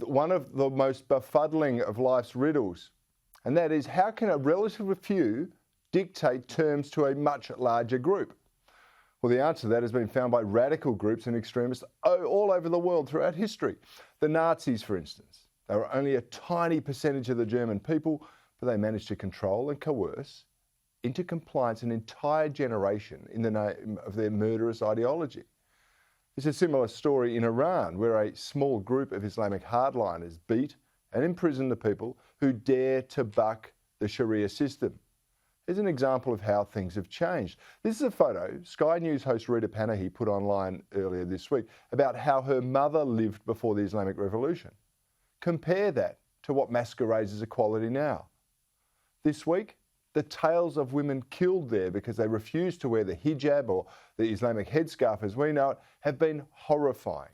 one of the most befuddling of life's riddles, and that is, how can a relatively few dictate terms to a much larger group? Well, the answer to that has been found by radical groups and extremists all over the world throughout history. The Nazis, for instance, they were only a tiny percentage of the German people, but they managed to control and coerce into compliance an entire generation in the name of their murderous ideology. There's a similar story in Iran, where a small group of Islamic hardliners beat and imprison the people who dare to buck the Sharia system. Here's an example of how things have changed. This is a photo Sky News host Rita Panahi put online earlier this week about how her mother lived before the Islamic Revolution. Compare that to what masquerades as equality now. This week, the tales of women killed there because they refused to wear the hijab or the Islamic headscarf as we know it have been horrifying.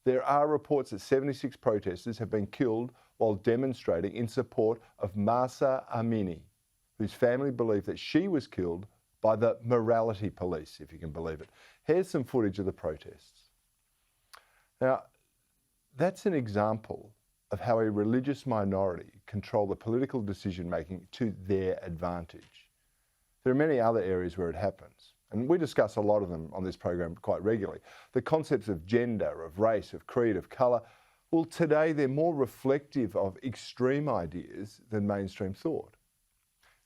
There are reports that 76 protesters have been killed while demonstrating in support of Mahsa Amini, whose family believe that she was killed by the morality police, if you can believe it. Here's some footage of the protests. Now, that's an example of how a religious minority control the political decision-making to their advantage. There are many other areas where it happens, and we discuss a lot of them on this program quite regularly. The concepts of gender, of race, of creed, of colour, well, today they're more reflective of extreme ideas than mainstream thought.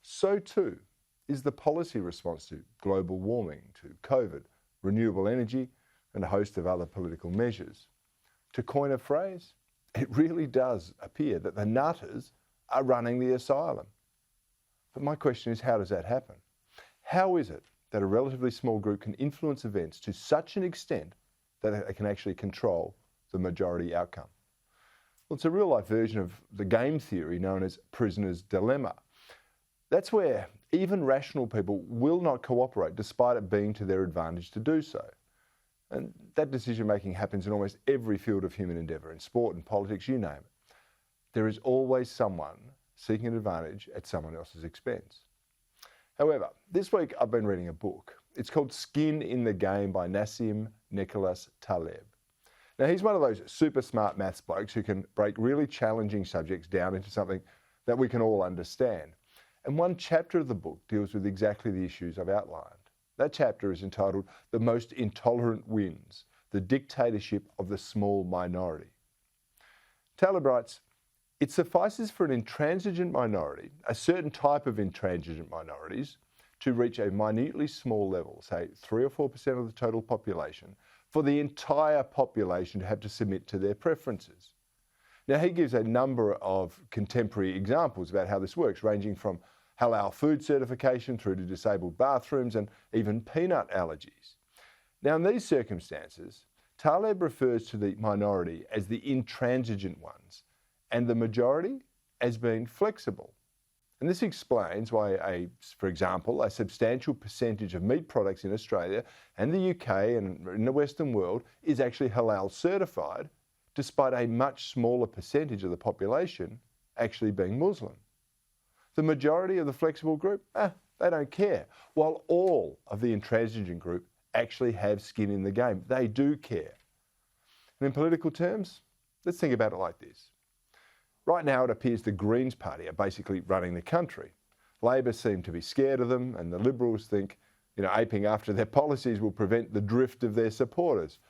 So too is the policy response to global warming, to COVID, renewable energy, and a host of other political measures. To coin a phrase, it really does appear that the nutters are running the asylum. But my question is, how does that happen? How is it that a relatively small group can influence events to such an extent that it can actually control the majority outcome? Well, it's a real-life version of the game theory known as prisoner's dilemma. That's where even rational people will not cooperate despite it being to their advantage to do so. And that decision-making happens in almost every field of human endeavour, in sport and politics, you name it. There is always someone seeking an advantage at someone else's expense. However, this week I've been reading a book. It's called Skin in the Game by Nassim Nicholas Taleb. Now, he's one of those super smart maths blokes who can break really challenging subjects down into something that we can all understand. And one chapter of the book deals with exactly the issues I've outlined. That chapter is entitled The Most Intolerant Wins, the Dictatorship of the Small Minority. Taleb writes, it suffices for an intransigent minority, a certain type of intransigent minorities, to reach a minutely small level, say 3 or 4% of the total population, for the entire population to have to submit to their preferences. Now, he gives a number of contemporary examples about how this works, ranging from halal food certification through to disabled bathrooms and even peanut allergies. Now, in these circumstances, Taleb refers to the minority as the intransigent ones and the majority as being flexible. And this explains why, for example, a substantial percentage of meat products in Australia and the UK and in the Western world is actually halal certified, despite a much smaller percentage of the population actually being Muslim. The majority of the flexible group, they don't care, while all of the intransigent group actually have skin in the game. They do care. And in political terms, let's think about it like this. Right now, it appears the Greens party are basically running the country. Labor seem to be scared of them, and the Liberals think, aping after their policies will prevent the drift of their supporters.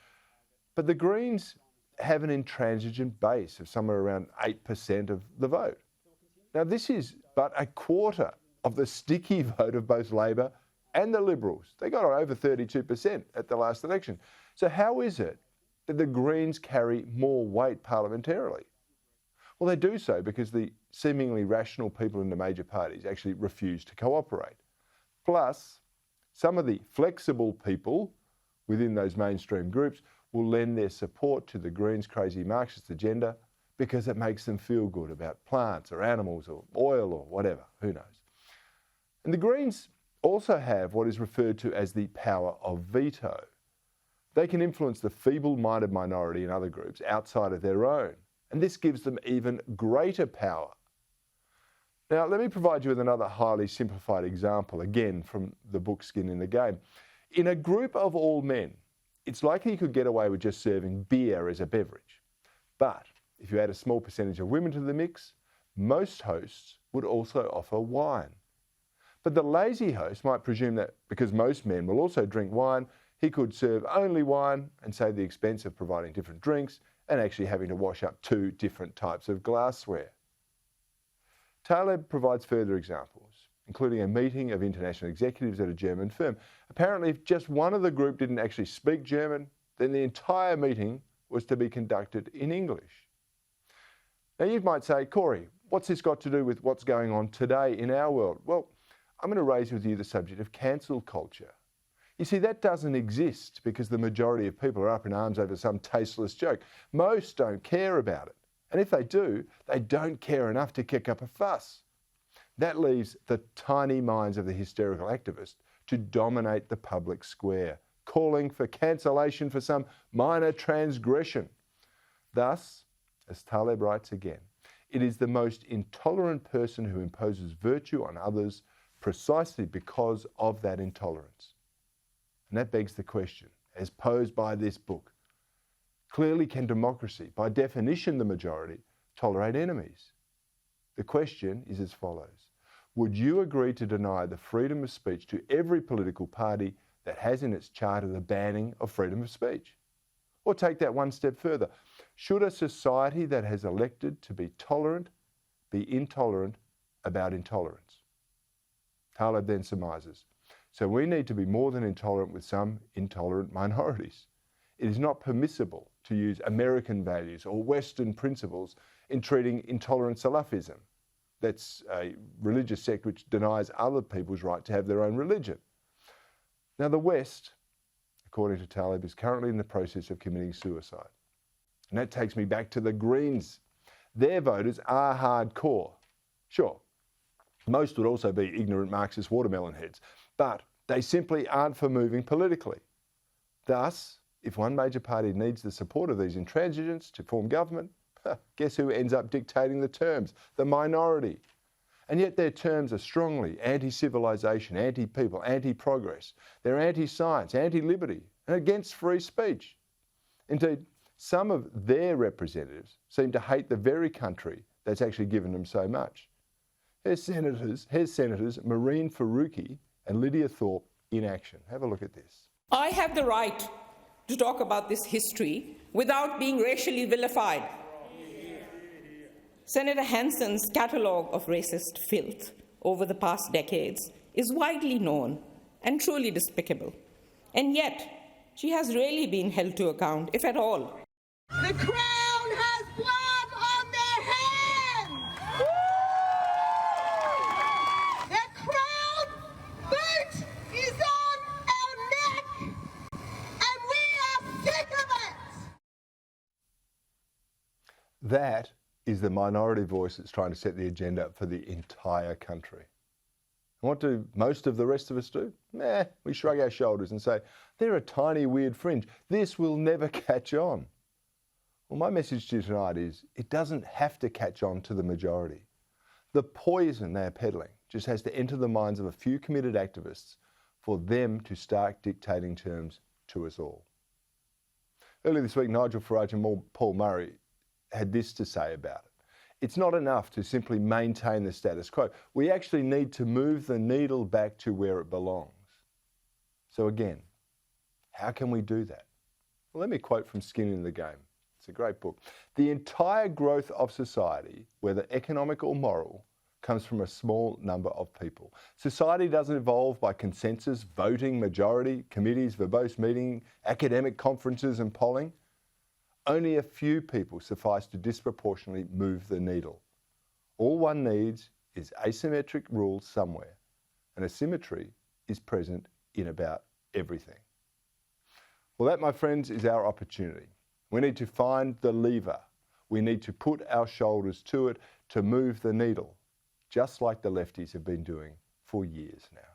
But the Greens have an intransigent base of somewhere around 8% of the vote. Now, this is but a quarter of the sticky vote of both Labor and the Liberals. They got over 32% at the last election. So how is it that the Greens carry more weight parliamentarily? Well, they do so because the seemingly rational people in the major parties actually refuse to cooperate. Plus, some of the flexible people within those mainstream groups will lend their support to the Greens' crazy Marxist agenda because it makes them feel good about plants or animals or oil or whatever, who knows. And the Greens also have what is referred to as the power of veto. They can influence the feeble-minded minority in other groups outside of their own, and this gives them even greater power. Now, let me provide you with another highly simplified example, again from the book Skin in the Game. In a group of all men, it's likely you could get away with just serving beer as a beverage. But If you add a small percentage of women to the mix, most hosts would also offer wine. But the lazy host might presume that because most men will also drink wine, he could serve only wine and save the expense of providing different drinks and actually having to wash up 2 different types of glassware. Taleb provides further examples, including a meeting of international executives at a German firm. Apparently, if just one of the group didn't actually speak German, then the entire meeting was to be conducted in English. Now you might say, Cory, what's this got to do with what's going on today in our world? Well, I'm going to raise with you the subject of cancel culture. You see, that doesn't exist because the majority of people are up in arms over some tasteless joke. Most don't care about it. And if they do, they don't care enough to kick up a fuss. That leaves the tiny minds of the hysterical activist to dominate the public square, calling for cancellation for some minor transgression. Thus, as Taleb writes again, it is the most intolerant person who imposes virtue on others precisely because of that intolerance. And that begs the question, as posed by this book, clearly can democracy, by definition the majority, tolerate enemies? The question is as follows. Would you agree to deny the freedom of speech to every political party that has in its charter the banning of freedom of speech? Or take that one step further. Should a society that has elected to be tolerant be intolerant about intolerance? Taleb then surmises, so we need to be more than intolerant with some intolerant minorities. It is not permissible to use American values or Western principles in treating intolerant Salafism. That's a religious sect which denies other people's right to have their own religion. Now the West, according to Taleb, is currently in the process of committing suicide. And that takes me back to the Greens. Their voters are hardcore. Sure, most would also be ignorant Marxist watermelon heads, but they simply aren't for moving politically. Thus, if one major party needs the support of these intransigents to form government, guess who ends up dictating the terms? The minority. And yet their terms are strongly anti-civilization, anti-people, anti-progress. They're anti-science, anti-liberty, and against free speech. Indeed, some of their representatives seem to hate the very country that's actually given them so much. Here's Senators Maureen Faruqi and Lydia Thorpe in action. Have a look at this. I have the right to talk about this history without being racially vilified. Senator Hanson's catalogue of racist filth over the past decades is widely known and truly despicable. And yet, she has rarely been held to account, if at all. The crown has blood on their hands! The crown boot is on our neck, and we are sick of it! That is the minority voice that's trying to set the agenda for the entire country. And what do most of the rest of us do? We shrug our shoulders and say, they're a tiny weird fringe. This will never catch on. Well, my message to you tonight is it doesn't have to catch on to the majority. The poison they're peddling just has to enter the minds of a few committed activists for them to start dictating terms to us all. Earlier this week, Nigel Farage and Paul Murray had this to say about it. It's not enough to simply maintain the status quo. We actually need to move the needle back to where it belongs. So again, how can we do that? Well, let me quote from Skin in the Game. It's a great book. The entire growth of society, whether economic or moral, comes from a small number of people. Society doesn't evolve by consensus, voting, majority, committees, verbose meeting, academic conferences and polling. Only a few people suffice to disproportionately move the needle. All one needs is asymmetric rules somewhere, and asymmetry is present in about everything. Well, that, my friends, is our opportunity. We need to find the lever. We need to put our shoulders to it to move the needle, just like the lefties have been doing for years now.